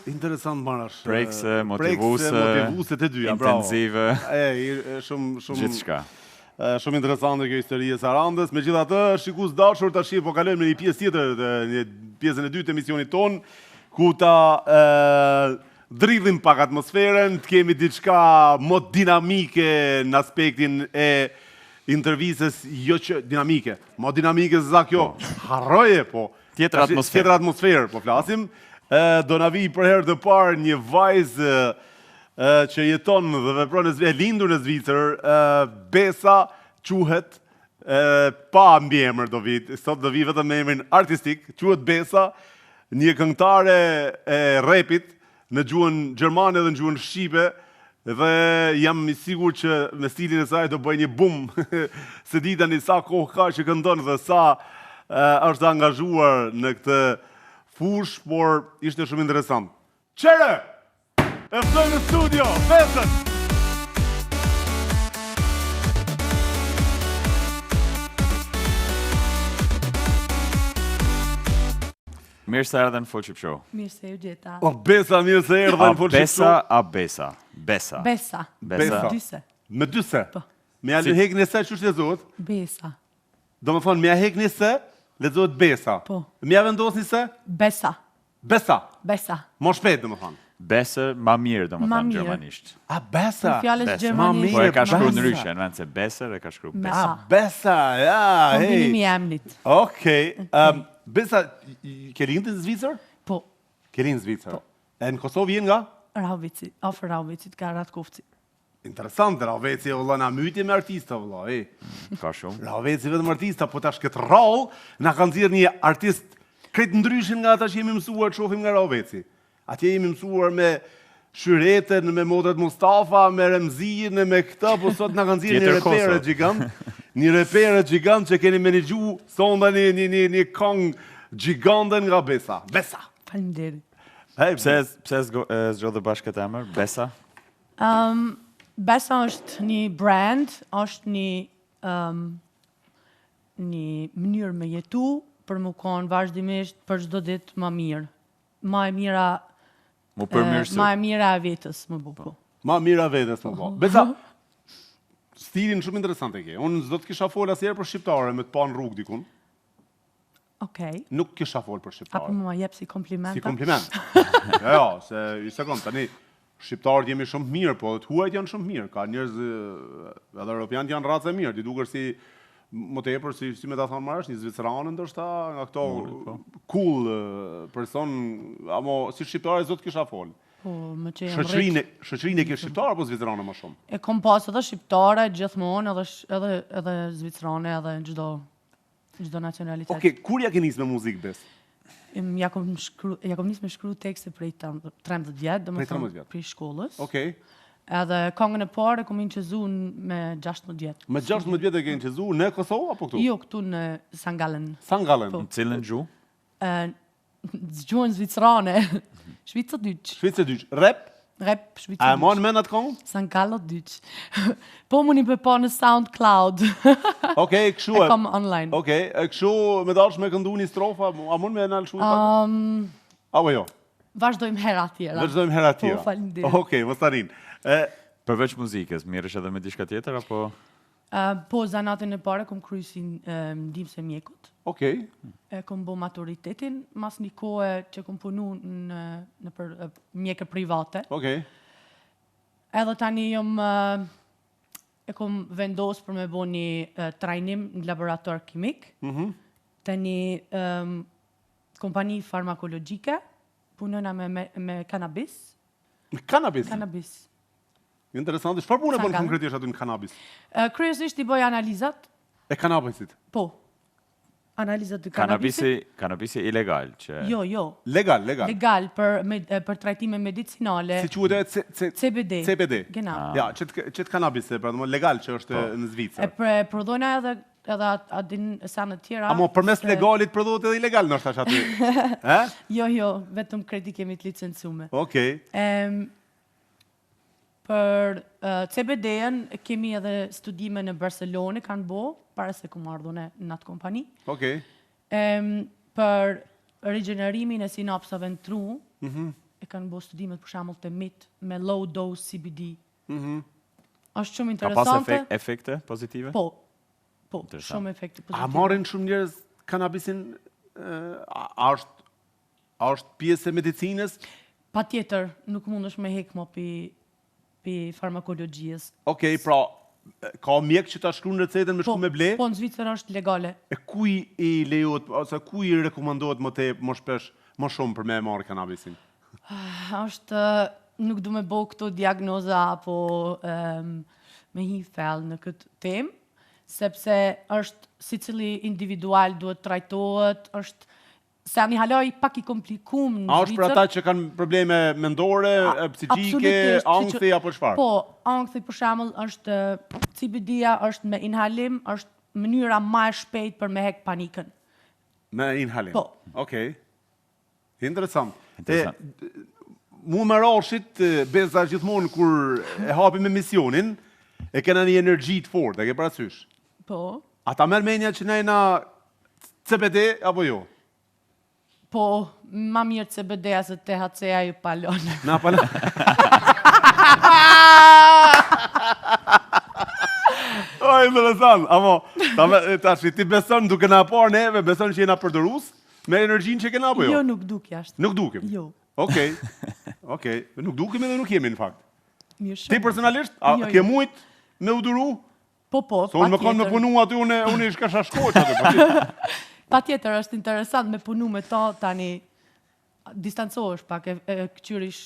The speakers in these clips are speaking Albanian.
Interesant marash. Prekse, motivuese të dyja, bravo. Intensive. Shumë Gjithçka. Shumë interesante kjo historie e Sarandës. Megjithatë, shikues dashur, tash po kalojmë në një pjesë tjetër, në pjesën e dytë të emisionit ton, ku ta dridhim pak atmosferën, të kemi diçka më dinamike në aspektin e intervistës, jo që dinamike, më dinamike se sa kjo. Harroje, po. Tjetër atmosferë, po flasim. Do na vi për herë të parë një vajzë që jeton dhe vepron e lindur në Zvicër, Besa quhet, pa mbiemër do vi, sot do vi vetëm me emrin artistik, quhet Besa, një këngëtare e rapit në gjuhën gjermane dhe në gjuhën shqipe, dhe jam i sigur që me stilin e saj do bëj një bum, se di tani sa kohë ka që këndon dhe sa është angazhuar në këtë fush, por ishte shumë interesant. Qere! E ftoj në studio, Besën! Mirë se erdhe në Full Show. Mirë se ju gjeta. O, Besa, mirë se erdhe në Full Show. Besa. Besa. Dyse. Me dyse? Po. Me ja hek nëse që është lezohet? Besa. Do më thonë, me ja hek nëse, lezohet Besa. Po. Me ja vendos nëse? Besa. Besa. Mo shpejt, do më thonë. Besër, ma mirë, do më thonë gjermanisht. A, Besa? Në fjallës gjermanisht. Po e ka shkru në ryshe, në vend se Besër e ka shkru Besa. A, Besa, ja, hej. Kombinimi i emrit. Okej. Besa, ke rinë në Zvicër? Po. Ke rinë në Zvicër? E në Kosovë jenë nga? Rauvici, ofër Rauvicit, ka Ratkufci. Interesant, Rauvici, vëlla, na myti me artista, vëlla, Ka shumë. Rauvici vetëm artista, po tash këtë rol, na kanë zirë një artist kretë ndryshin nga ata që jemi mësuar të shofim nga Rauvici. Atje jemi mësuar me Shyreten, me Modret Mustafa, me Remzijin, me këta, po sot na kanë zirë një repere gjigant. Një repere gjigant që keni menigju sonda një kong gjiganden nga Besa. Besa! Faleminderit. Pse zgjodhe bashkë këtë emër? Besa? Besa është një brand, është një mënyrë me jetu, për më konë vazhdimisht për çdo ditë më mirë. Ma e mira e vetës më buku. Ma mira vetës më buku. Besa, stilin shumë interesant e ke. Unë s'do të kisha folë asjerë për shqiptare me të pa në rrugë dikun. Okej. Nuk kisha folë për shqiptare. Apo më jep si kompliment? Si kompliment. Jo, se i sekund, tani, shqiptarët jemi shumë mirë, po dhe të huajt janë shumë mirë. Ka njerëz, edhe Europianët janë race mirë, ti duker si më tepër, si me ta thonë marrësh, një Zviceranë ndoshta, nga këto cool person, amo si shqiptare zot kisha folë. Po, më që jam rritë. Shoqërinë e ke shqiptare apo Zviceranë më shumë? E kom pas edhe shqiptare, gjithmonë, edhe Zviceranë, edhe çdo nacionalitet. Okej, kur ja ke nisë me muzikë, Bes? Ja kom nisë me shkru tekste prej 13 vjetë, do më thonë prej shkollës. Okej. Edhe kongën e parë kom inqezu me 16 vjetë. Me 16 vjetë e ke inqezu në Kosovë apo këtu? Jo, këtu në Sangalen. Sangalen? Në cilën gjuhë? Gjuhën Zvicrane. Shvica dyq. Shvica dyq. Rap? Rap, Shvica dyq. A e mon men atë kongë? Sangalo dyq. Po më një përpo në SoundCloud. Okej, këshu e. E kom online. Okej, këshu me dash me këndu një strofa, a mund me e nalë shumë pak? Apo jo? Vazhdojmë hera tjera. Vazhdojmë hera tjera. Po, falinderit. Okej, më starin. Përveç muzikës, mirësh edhe me diçka tjetër, apo? Po, zanatin e pare, kom kryu si ndihmëse mjekut. Okej. Kom bo maturitetin, mas një kohë që kom punu në për mjekë private. Okej. Edhe tani e kom vendos për me bo një trajnim në laborator kimik, të një kompani farmakologjike, punojna me kanabis. Kanabis? Kanabis. Interesant. Çfarë punë bën konkretisht aty në kanabis? Kryesisht i bëj analizat. E kanabisit? Po. Analizat të kanabisit. Kanabisi ilegal që... Jo. Legal. Legal për trajtime medicinale. Si quhet CBD. CBD. Genau. Ja, çet kanabis, pra domethënë legal që është në Zvicër. E prodhojna edhe adin sa në tjera. Amo përmes legalit prodhohet edhe ilegal ndoshta aty. Jo, vetëm kredi kemi të licencuar. Okej. Për CBD-ën kemi edhe studime në Barcelonë kanë bo, para se ku ardhur në atë kompani. Okej. Për regenerimimin e sinapsave në tru, e kanë bërë studimet për shembull te MIT me low dose CBD. Është shumë Ka pas interesante. efekte pozitive? Po, Interesant. shumë efekte A pozitive. marrin shumë njerëz kanabisin? A është pjesë e medicinës? Patjetër, nuk mundesh me hek më pi farmakologjisë. Okej, pra ka mjek që ta shkruan recetën me shku me ble? Po në Zvicër është legale. E kuj i lejohet ose kuj i rekomandohet më shpesh, më shumë për me marrë kanabisin? Është nuk du me bo këto diagnoza apo me hi fell në këtë temë, sepse është si cili individual duhet trajtohet, është se ani haloj pak i komplikum në A është për Zvicër. ata që kanë probleme mendore, psiqike, Absolutisht, ankthi apo çfarë? Po, ankthi për shembull është CBD-ja është me inhalim, është mënyra më e shpejtë për me hek panikën. Me inhalim. Po. Okej. Interesant. Interesant. Mu më rashit, beza gjithmonë kur e hapim emisionin, e kena një energji të fortë, e ke parasysh? Po. Ata merr menja që ne na CBD apo jo? Po, ma mirë CBD-ja se THC-ja ju palon. Na pala. O, interesant. Amo, tash ti beson duke na parë neve, beson që jena përdorues me energjinë që kena apo jo? Jo, nuk duk jashtë. Nuk dukem. Jo. Okej. Okej. Nuk dukem edhe nuk jemi në fakt. Mirë Ti shumë. personalisht, Jo, ke jo. mujt me udhëru? Po, Se unë më kanë me patjetër. punu aty, unë ish kasha shkoq aty. Patjetër është interesant me punu me ta tani distancohesh pak, e këqyrish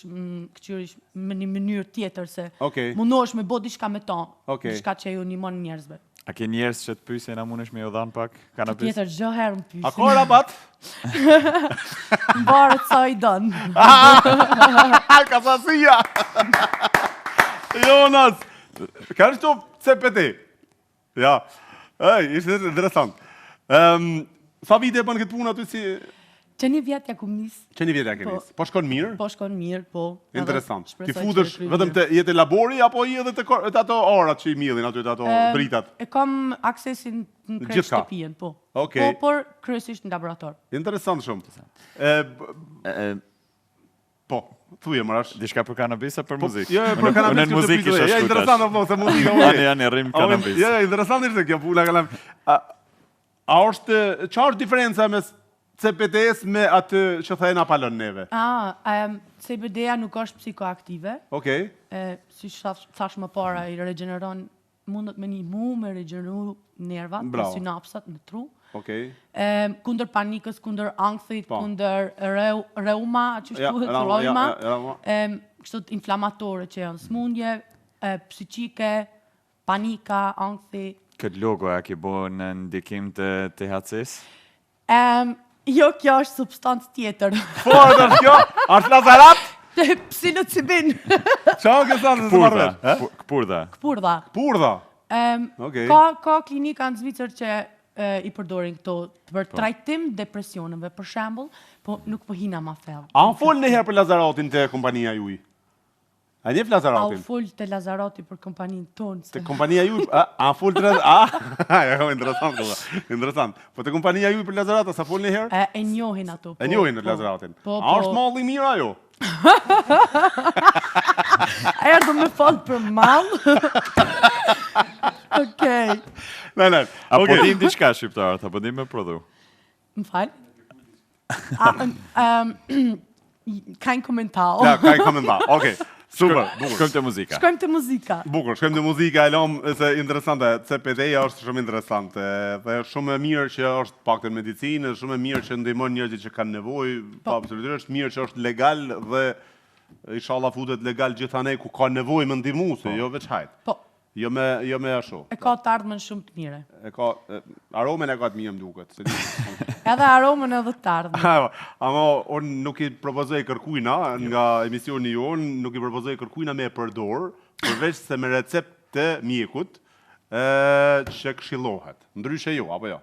në një mënyrë tjetër se Okej. mundohesh me bo diçka me ta, Okej. diçka që ju nimon njerëzve. A ke njerëz që të pyesin a mundesh me u dhënë pak kanabis? Tjetër çdo herë më A pyesin. ka rabat? Mbaret sa i don. Ka sasia! Jonas! Ka është to CPT? Ja. Ishte interesant. Sa vite e bën këtë punë aty si... Që një vjet ja kum nis. Që një vjetë e ke nis? Po shkon mirë? Po shkon mirë, po. Edhe Interesant. Ti shpresoj që futesh të kryej vetëm mirë. të jetë labori apo i edhe të ato orat që i millin aty të ato dritat? E kam aksesin në krejt Gjithka. shtëpien, po. Okej. Po, por kryesisht në laborator. Interesant shumë. Po, thuje mërash. Diçka për kanabis apo për muzikë? Jo, për kanabis. Unë në muzikë isha Ja, shkruar. interesant apo se muzika. Janë rrim kanabis. Ja, interesant ishte kjo puna kanabis. A është çfarë është diferenca mes CBD-s me atë që thënë palon neve? CBD-ja nuk është psikoaktive. Okej. Si thash më para, i regjeneron, mundet me një mu me regjeneru nervat, Bravo. synapsat në tru. Okej. Kundër panikës, kundër ankthit, Po. kundër reuma, që Ja, shtuhet reuma, reuma, ja, reuma. kështu inflamatore që janë smundje, psiqike, panika, ankthi. Këtë logo a ke bo në ndikim të THC-s? Jo, kjo është substancë tjetër. Po, është kjo? Është lazarat? Psilocibin. Çfarë ke thënë se Këpurdha. marrë? Këpurdha. Këpurdha. Purdha. Okej. Ka klinika në Zvicër që i përdorin këto për trajtim depresioneve, për shembull, po nuk po hina ma thellë. A fol në herë për Lazaratin te kompania juaj? A njeh A u Lazaratin? fol te Lazarati për kompaninë tonë. Te kompania juaj, a fol të ja, interesant kolla. Interesant. Po te kompania juaj për Lazarat, sa fol në herë? E njohin ato. E njohin në Lazaratin. Po, A është malli i mirë ajo? Erdhë me fol për mall. Okej. Ne. Apo Okej. dim diçka shqiptarët, apo dim me prodhu? Më fal. Kein komentar. Ja, ka i komentar. Okej. Super, bukur. Shkojmë te muzika. Shkojmë te muzika. Bukur, shkojmë te muzika, e lëm se interesante. CPD-ja është shumë interesante. Dhe është shumë e mirë që është paktën medicinë, është shumë e mirë që ndihmon njerëzit që kanë nevojë. Po, absolutisht është mirë që është legal dhe inshallah futet legal gjithanej ku ka nevojë më ndihmuese, jo veç hajt. Po, Jo me ashtu. e ka të ardhmen shumë të mire. E ka aromen e ka të mirë më duket. Se Edhe aromën edhe të ardhmen. ama unë nuk i propozoj kërkujna nga emisioni jonë, nuk i propozoj kërkujna me e përdor, përveç se me recept të mjekut që këshillohet. Ndryshe jo, apo jo?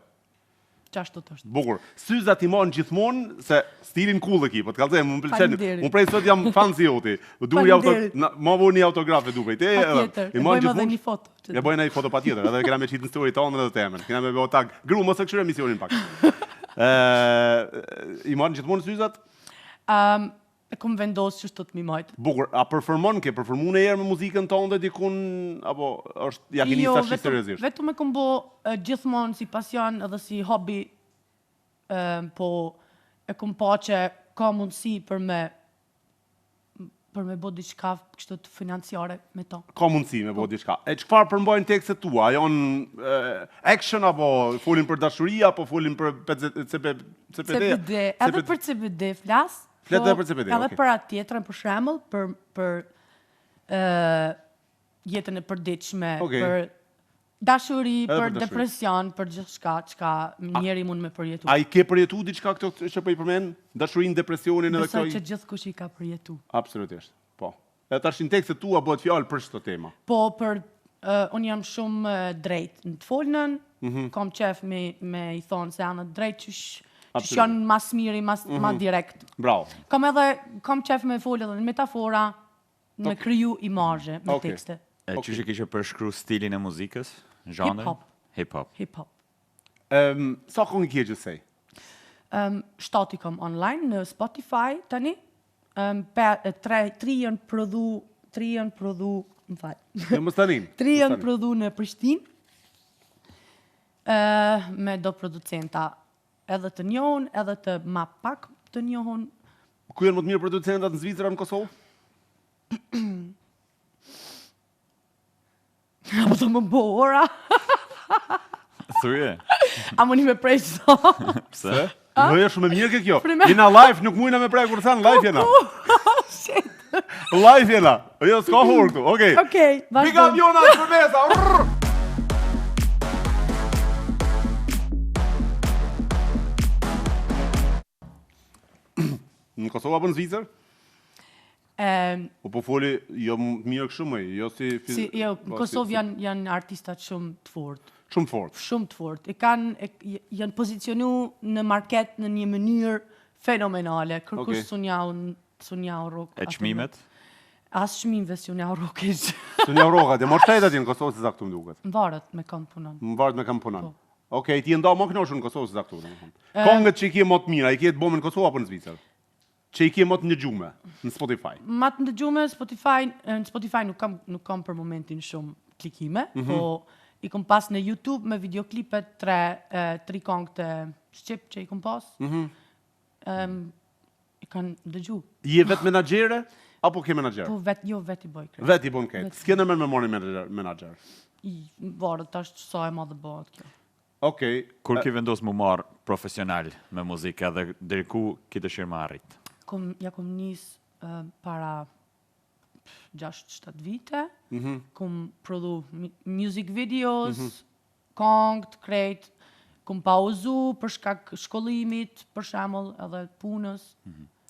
Qashtu të është. Bukur. Syza ti mon gjithmonë se stilin cool e ki, po të kallëzem, më pëlqen. Faleminderit. Unë prej sot jam fan si joti. Duri Faleminderit. ma vë një autograf e duke. Patjetër. E bëjmë edhe një foto. E bëjnë ai foto patjetër, edhe kena me qitë në story tonë edhe temën. Kena me bëu tag. Gru mos e këshire emisionin pak. I marrin gjithmonë syzat? e kom vendosur që shto të mi majtë. Bukur, a performon ke performu në herë me muzikën tonë dhe dikun apo është ja keni tash seriozisht? Vetëm e kom bo gjithmonë si pasion edhe si hobi, po e kom pa që ka mundësi për me bo diçka kështu të financiare me to. Ka mundësi me bo diçka. E çfarë përmbajnë tekstet tua? Janë action apo folin për dashuri apo folin për CBD? CBD, edhe për CBD flas. Flet edhe për CBD, edhe okay. për atë tjetrën, për shembull, për jetën e përditshme, Okay. për dashuri, Edhe për për dashuri. depresion, për gjithçka çka njeri mund me përjetu. A i ke përjetu diçka këto që po i përmend? Dashurinë, depresionin edhe Besoj këto? që gjithkush i ka përjetu. Absolutisht. Po. Edhe tash në tekstet tua bëhet fjalë për çdo tema. Po, unë jam shumë drejt në të folnën, kam qef me i thonë se janë drejt që Absolutisht. janë mas miri, mas direkt. Bravo. Kam qef me folë edhe në metafora, me kriju imazhe me Okay. tekste. E që që kishe përshkru stilin e muzikës? Zhanër? Hip-hop. Hip-hop. Hip-hop. Sa kohë ke gjësej? 7 i kom online në Spotify tani. 3 janë prodhu, më fal. Jo mos tani. 3 janë prodhu në Prishtinë. Me do producenta edhe të njohun, edhe të ma pak të njohun. Ku janë më të mirë producentat në Zvicra në Kosovë? Apo të më bora. Thuje? A më një me prej qëto. Pse? Jo, jo, shumë e mirë ke kjo. Primer- Jena live, nuk mujna me prej kur thanë live jena. Live jena. Jo, s'ka hur këtu. Okej. Okej, Big up vazhdo. Jona për mesa. Rrr! Në Kosovë apo në Zvicër? Po foli, jo mirë kështu më, jo si... Jo, në Kosovë janë artistat shumë të fortë. Shumë fort. Shumë të fortë. Janë pozicionu në market në një mënyrë fenomenale. Kërkush sunjau rock. E çmimet? As çmimeve sunjau rock ish. Së një rokat, e mor shtetat jenë në Kosovë se zaktu më duket. Varet me kam punon. Më vartë me kam punan. Po. Okej, ti e nda më knoshur në Kosovë se zaktu. Kongët që i kje më të mira, i kje të bomë në Kosovë apo në Zvicër? Që i kje më të ndëgjume në Spotify. Ma të ndëgjume në Spotify nuk kam për momentin shumë klikime, po i kom pas në YouTube me videoklipet 3 kongë të Shqip që i kom pas. I kanë dëgju. Je vetë menagjere, apo ke menagjere? Po vet i boj kret. Vetë i bon këtë. S'ke në me mori menagjere. I varet është sa e madhe bëhet kjo. Okej. Kur ki vendos mu marë profesional me muzikë edhe deri ku ki dëshirë me arrit? Kom nis para 6-7 vite. Kom prodhu music videos, kongë të krejt, kom pauzu për shkak shkollimit, për shembull, edhe punës.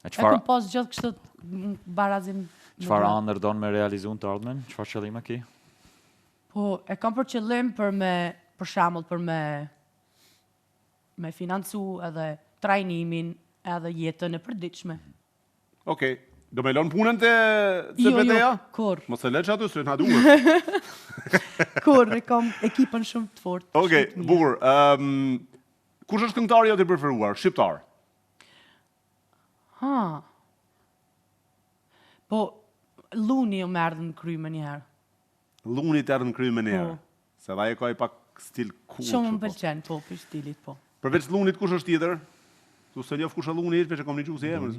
E E kom pas gjithë kështë barazim. Çfarë anër don me realizu në të ardhmen? Çfarë qëllime ki? Po, e kam për qëllim për shembull, për me financu edhe trajnimin edhe jetën e përditshme. Okej. Do me lonë punën të Jo, CBD-ja? kur, Mos e le që aty, së na duhet. e kam ekipën shumë të fortë. Okej, shumë të mirë. bukur. Kush është këngëtari jote i preferuar? Shqiptar? Po, Luni o më erdhë në kry më njëherë. Luni të erdhë në kry me njerë. Po. Se dha e ka i pak stil cool. Shumë më kështu, po. pëlqen, po, për stilit, po. Përveç Lunit, kush është tjetër? Tu se njof kush është Luni, veç e kom një gjuhë si emër.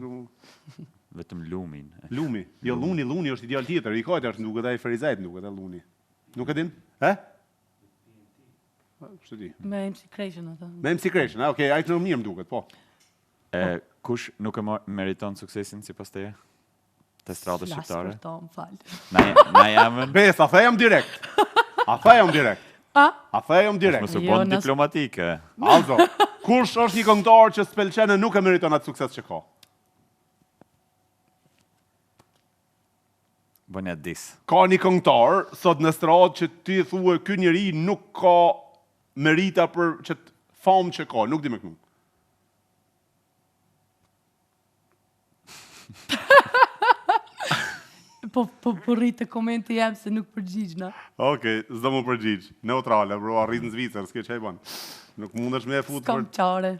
Vetëm lumin. Lumi. Jo, Luni është ideal tjetër. I kajtë është në duket e Ferizajt në duket e Luni. Nuk e din? Kështë ti? Me MC Creation, atë. Me MC Creation, okej, ajtë në mirë më duket, po. Kush nuk e meriton suksesin si pas teje? Të stradës shqiptare? Flasë për to, më falë. Na jamën? Bes, a thejam direkt. A thejam direkt. A? A thejam direkt. Mos u Jo, bon nas- diplomatike. Also, kush është një këngëtar që s'pëlqen e nuk e meriton atë sukses që ka? Bënja dis. Ka një këngëtar sot në stradë që ti thue ky njeri nuk ka merita për që famë që ka, nuk di me kënu. Po rritë komenti jam se nuk përgjigjna. Okej, s'do më përgjigj. Neutrale, bro, arrit në Zvicër, s'ke çaj bën. Nuk mundesh me e fut Kam qare.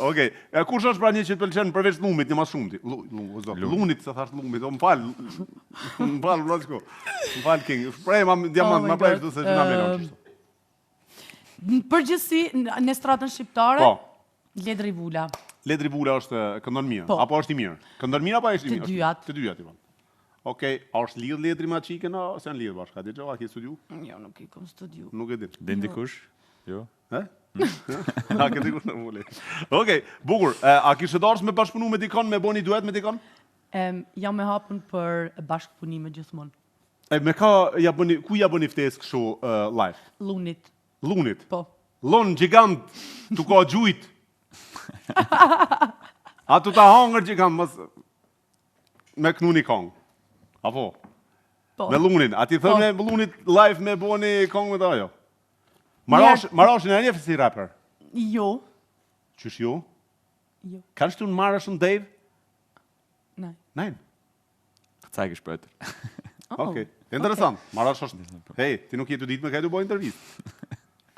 Okej. Kush është pra një që të pëlqen përveç lumit, një mas shumti? Lunit, se thash lumit. Më fal. Më fal, vllazko. Më fal King. Prej diamant, Oh my më prej God. këtu se që na melon kështu. Në përgjithësi, në stratën shqiptare, Po. Ledri Vula. Ledri Vula është këndon mirë, Po. apo është i mirë? Këndon mirë apo është i Të mirë? dyat. Të dyat, Ivan. Okej, a është lidh Ledri me Çikën ose janë lidh bashkë? A di çfarë, a ke studiu? Jo, nuk i kom studiu. Nuk e di. Din dikush? Jo. He? A ke dikush në vole? Okej, bukur. A kishe dashur me bashkëpunu me dikon, me boni duet me dikon? Jam me hapën për bashkëpunime gjithmonë. Me ka ja bëni, ku ja bëni ftesë kështu live? Lunit, Lunit. po. Lon gjigant, tu ka gjujt. A tu ta hangër gjigant, mos me knu një kong. Apo? Po. Me lunin. A ti thënë me lunit live me boni kong me ta jo? Marashin e një si rapper? Jo. Qysh jo? Jo. Kanë shtu në Marashën Dave? Nej. Nein. Ca e kish pyetër. Oh, Okej. Interesant. Marash është... Hej, ti nuk jetu ditë me kaj du boj intervjist.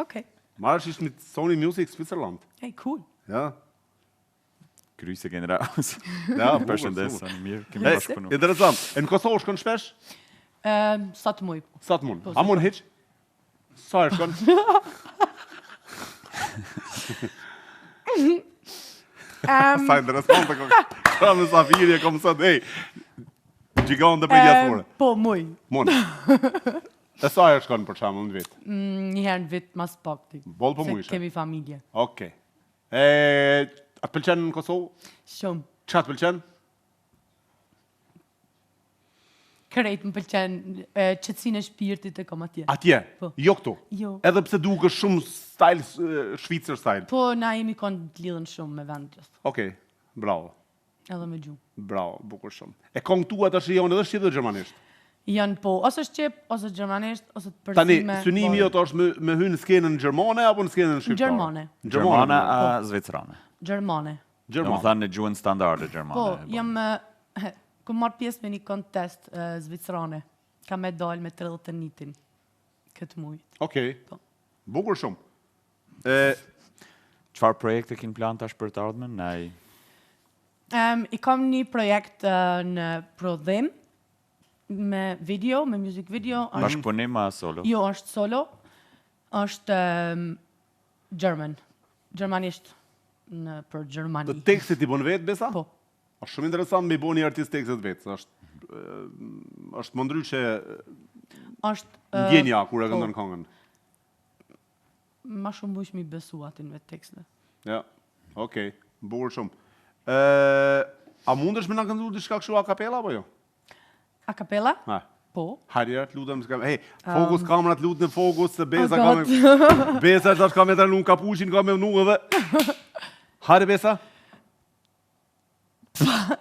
Okay. Marash ishtë me Sony Music Switzerland. Hey, cool. Ja. Kryse generaus. Ja, bukur, Përshëndes, super. sa mirë, kemi Hey, bashkëpunu. interesant. E në Kosovë shkon shpesh? Sa të muj. Sa të mund? Po, A mund hiq? Sa e shkon? Sa interesant të kokë. Ka me Safiri e kom sot, hej, gjigant dhe për diaspore. Po, muj. Mund. E sa e shkon për shamë në vit? Një herë në vit mas pak ti. Bol po Se mujshë. kemi familje. Okej. A të pëlqen në Kosovë? Shumë. Qa të pëlqen? Krejt më pëlqen qetësinë e shpirtit e kam atje. Atje? Po. Jo këtu? Jo. Edhe pse duke shumë style, Shvicër style. Po, na jemi konë të lidhën shumë me vend gjithë. Okej, bravo. Edhe me gjuhë. Bravo, bukur shumë. E kong tua tash janë edhe shqip dhe gjermanisht. Janë po, ose shqip, ose gjermanisht, ose të Tani, përsime. synimi jot është me hynë në skenën gjermane apo në skenën shqiptare? Gjermane. Gjermane a Zvicrane? Gjermane. Do më Gjermane. thanë në gjuhën standarde Gjermane. Po, jam... Ku marrë pjesë me një kontest zvicrane. Ka me dalë me 31-in. Këtë mujt. Okej. Po. Bukur shumë. Çfarë projekte kin plan tash për të ardhmen? Nej. I kam një projekt në prodhim me video, me music video. Bashkëpunim a solo? Jo, është solo. Është German. Gjermanisht për Gjermani. Të tekstit i bën vetë, Besa? Po. Është shumë interesant me i bo një artist tekstet vetë. Është më ndryshe Është ndjenja kur e po. këndon këngën. ma shumë bush mi besu atin me tekste. Ja, okej, bukur shumë. A mundesh me na këndu diçka kështu a kapela apo jo? A capella? Ha. Po. Hajde, të lutem, hey, fokus kamerat lut në fokus, se Besa Oh ka God. me... Besa tash ka me të nuk kapuqin, ka me nu edhe... Hajde, Besa?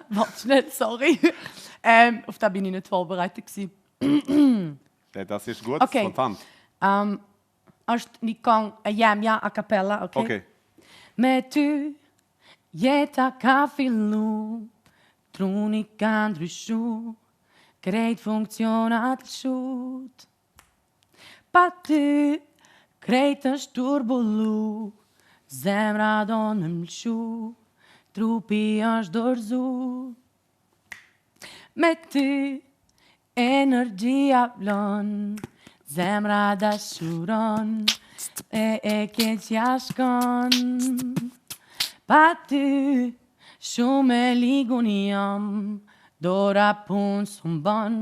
Wat snel, sorry. Of daar ben je het voorbereid, ik zie. Das ist gut, Okej. spontant. Është një këngë, jam ja a cappella, okay? Okej. Me ty, jeta ka fillu, truni ka ndryshu, krejt funksionat lëshut. Pa ty, krejt është turbullu, zemra do në mlshu, trupi është dorëzu. Me ty, energjia vlon, zemra dashuron, e keqja shkon. Pa ty, shumë e ligun jam, dora pun s'm bën,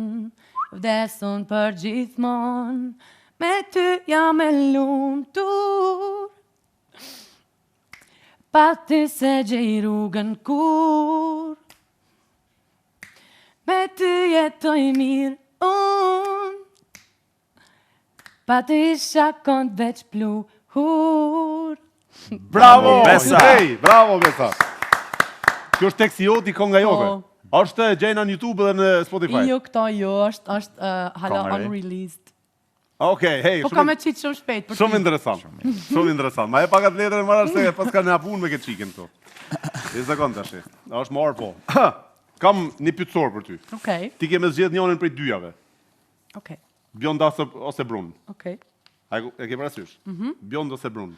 vdesun për gjithmon. Me ty jam e lumtur, pa ty se gjej rrugën kur. Me ty jetoj mirë unë, pa ty isha kont veç pluhur. Bravo, Besa! Hey, bravo, Besa! Kjo është teksti joti, kënga jote. Është gjejna në YouTube dhe në Spotify. Jo, këto jo, është hala Kamere. unreleased. Okej, hey, Po ka me qitë shumë shpejt. për shumë ty. interesant. Shumë interesant. Ma e pakat letër e marrë se pas ka në apun me këtë qikin këtu. E sekund tash. Është marrë po. Kam një pyetësor për ty. Okej, Ti ke me zgjedh njërin prej dyjave. okej, Bjonda ose Brun. okej. E ke parasysh? Bjond ose brun?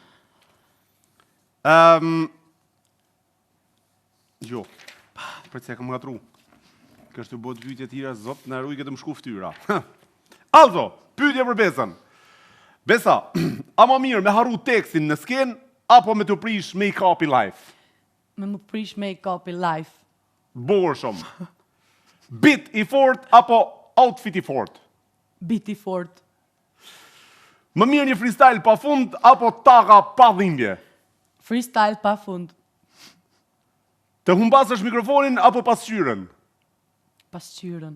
Jo. Për se kam gatru. Kështu bot pyetje tjera, zot, na ruaj këtë më shku fytyra. Also, pyetje për Besën. Besa, a më mirë me harru tekstin në sken, apo me të prish make-up i live? Me më prish make-up i life. Borë shumë. Bit i fort, apo outfit i fort? Biti fort. Më mirë një freestyle pa fund, apo taga pa dhimbje? Freestyle pa fund. Të humbasësh mikrofonin, apo pasqyrën? Pasqyrën.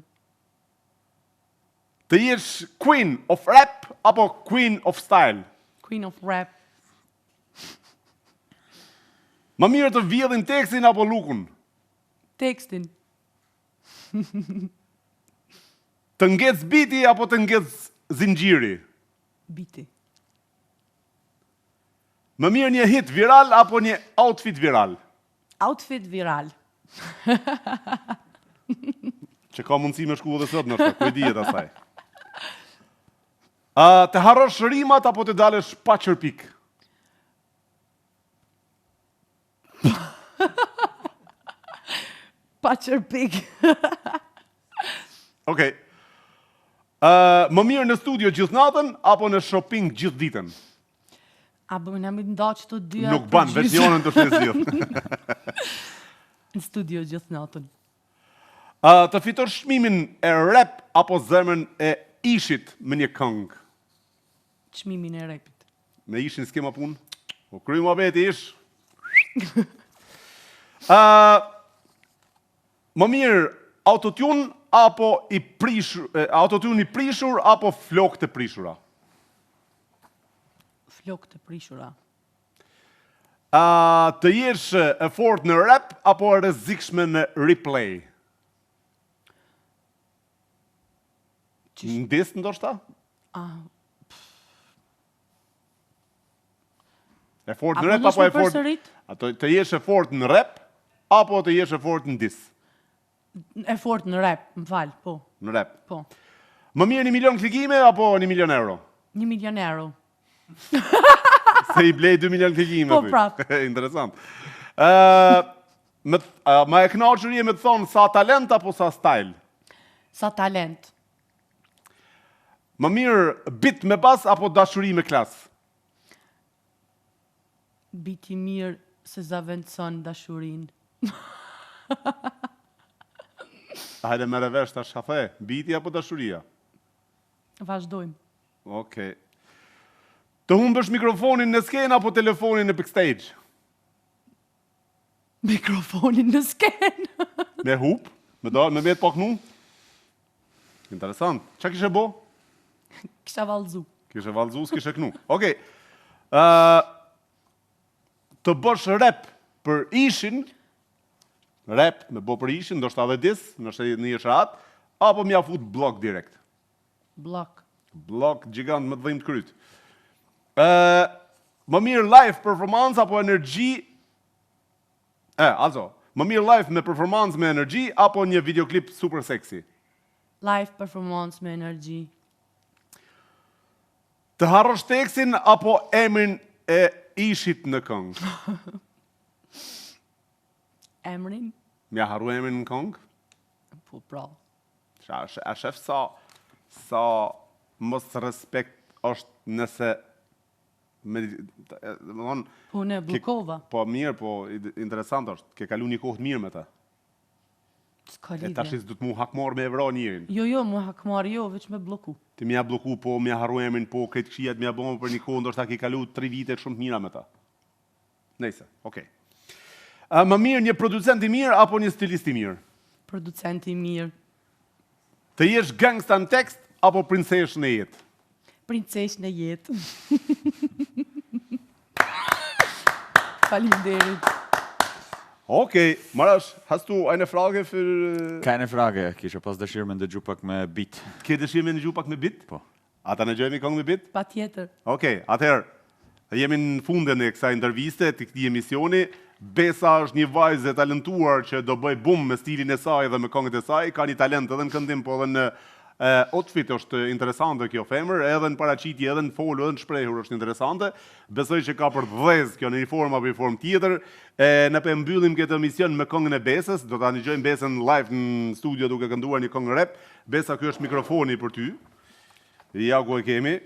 Të jesh queen of rap, apo queen of style? Queen of rap. Më mirë të vjedhin tekstin, apo lukun? Tekstin. Të ngec biti, apo të ngec zinxhiri? Biti. Më mirë një hit viral, apo një outfit viral? Outfit viral. Që ka mundësi me shku dhe sot në shtë, kujdijet asaj. Të harrosh rimat, apo të dalesh pa qërpik? Pa qërpik. Okej. Më mirë në studio gjithë natën, apo në shopping gjithë ditën? A bëjmë në nda që të dyja Nuk ban, veç një onën të shnesirë. Në studio gjithë natën. Të fitosh çmimin e rap, apo zemrën e ishit me një këngë? Çmimin e repit. Me ishin s'kema punë? Po kry më beti ish. Më mirë autotune, apo autotune i prishur, apo flok të prishura? Flok të prishura. Të jesh e fort në rap, apo e rrezikshme në replay? Në disë ndoshta? E fort në rap, apo e fort... Të jesh e fort në rap, apo të jesh e fort në disë? E fort në rap, më falë, po. Në rap. Po. Më mirë 1 milion klikime, apo 1 milion euro? 1 milion euro. Se i blej 2 milion klikime. Po, prap. Interesant. Ma e knaqër je me të thonë sa talent, apo sa style? Sa talent. Më mirë bit me bas, apo dashuri me klas? Biti mirë se zavendëson dashurin. Hajde me revesh tash hafe, biti apo dashuria? Vazhdojmë. Okej. Të humbësh mikrofonin në skenë, apo telefonin në backstage? Mikrofonin në skenë. Me hup? Me vetë pak nu? Interesant. Qa kishe bo? Kisha valzu. Kishe valzu, s'kishe knu. Okej. Të bësh rap për ishin, rap me bo për ishin, ndoshta edhe dis, ndoshta një sharat, apo mja fut blok direkt? Blok. Blok gjigant më të dhimë të kryt. Më mirë live performance apo energji? Më mirë live me performance me energji, apo një videoklip super seksi? Live performance me energji. Të harrosh tekstin, apo emrin e ishit në këngë? Emrin? Mja harru emrin në këngë? Po, pra. A shef sa mos respekt është nëse Po, ne blokova. Po mirë, po interesant është, ke kalu një kohë mirë me ta. S'ka E lidhje. tashis du të mu hakmar me evra njërin. Jo, mu hakmar jo, veç me bloku. Ti mja bloku, po mja harru emrin, po këtë këshijat mja bëmë për një kohë, ndoshta ke kalu 3 vite shumë të mira me ta. Nejse, okej. Më mirë një producent i mirë, apo një stilist i mirë? Producent i mirë. Të jesh gangsta në tekst, apo princesh në jetë? Princesh në jetë. Faleminderit. Okej, Marash, hast du eine Frage für... Keine Frage, kisha pas dëshirë me ndëgju pak me beat. Ke dëshirë me në gju pak me bit? Po. Ata në gjojmë i këngë me bit? Pa tjetër. Okej, atëherë, jemi në fundin e kësaj interviste, të këtij emisioni. Besa është një vajzë e talentuar që do bëj bum me stilin e saj dhe me këngët e saj, ka një talent edhe në këndim, po edhe në outfit është interesante kjo femër, edhe në paraqitje, edhe në folu, edhe në shprehur është interesante. Besoj që ka për të vëz kjo në një formë apo një formë tjetër. Ne pe mbyllim këtë emision me këngën e Besës, do ta dëgjojmë Besën live në studio duke kënduar një këngë rap. Besa, ky është mikrofoni për ty. Ja ku e kemi.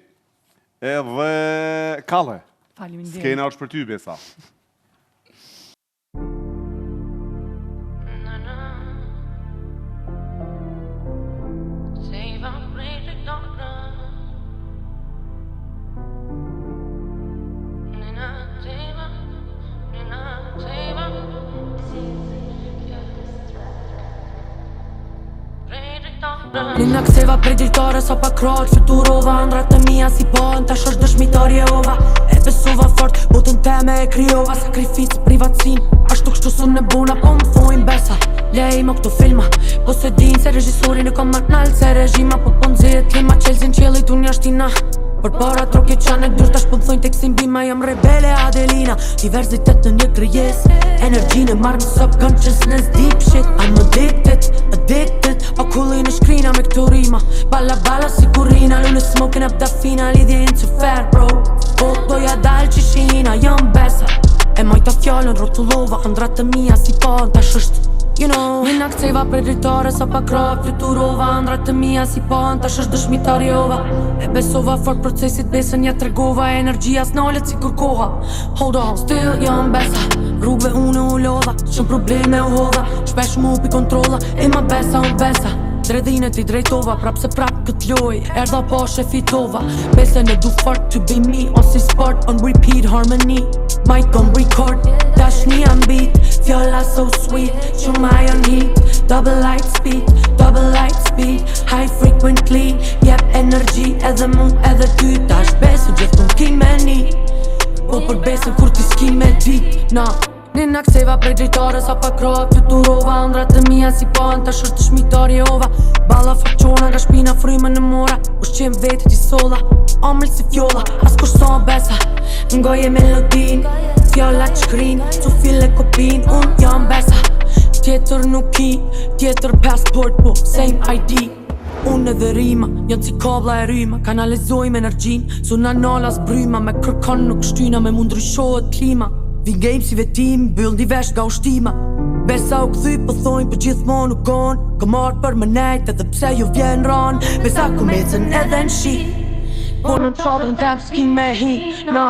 Edhe Kalle. Faleminderit. Skena është për ty, Besa. Nina ktheva prej drejtare sa pa krahët fluturova ëndrat e mia si pan tash është dëshmitar Jehova e besova fort botën teme e krijova sakrificë privatsin ashtu kështu sun e bona po më thojnë Besa lej më këto filma po se din se regjisori në kom nalt se regjima po nxehet klima Chelsea në qielli tu njashtina për para troke qanë dur tash po më thojnë tek simbima jam rebele Adelina diversitet në një krijes energjinë marrë në subconsciousness deep shit I'm addicted pa kulli në shkrina me këto rima Balla si kurina Lune smoking up da fina Lidhje into fair bro Po doja dal që shina Jam Besa E majta fjallën rotullova Ëndrat të mia si pan tash është You know Mina kceva për dritare sa pa krah fluturova Ëndrat të mia si pan tash është dëshmitar Jehova E besova fort procesit besën ja tregova Energjia s'nalet si kur koha Hold on Still jam Besa Rrugve unë u lodha Shumë probleme u hodha Shpesh mu pi kontrolla E ma Besa unë Besa Dredhinet I drejtova Prap se prap kët loj Erdha po fitova Besën e du fort to be me On si sport On repeat harmony Mic on record Dashni I'm beat Fjolla so sweet Shumë iron heat Double light speed High frequently Jep energy Edhe mu edhe ty Tash besën gjithë ki me ni Po për besën kur ti s'ki me dit Na Nina ktheva prej drejtare sa pa krah fluturova Ëndrat e mia si pan tash është dëshmitar Jehova Balla faqona nga shpina frymën në mora Ushqim vetë ti solla Omël si fjolla As kur son Besa Ngoje melodin Fjolla qkrin Cu file kopin Unë jam Besa Tjetër nuk ki Tjetër passport po Same ID Unë edhe rima Janë si kabla e rryma Kanalizojmë energjin Suna nalas bryma Me kërkon nuk shtyna Me mu ndryshohet klima Vin game si vetim, byll di vesh nga ushtima Besa u këthy po thojnë për gjithmonë u gon Këm marrë për më nejt edhe pse ju vjen ran Besa ku mecën edhe në shi Po në të qabën tem s'ki me hi, na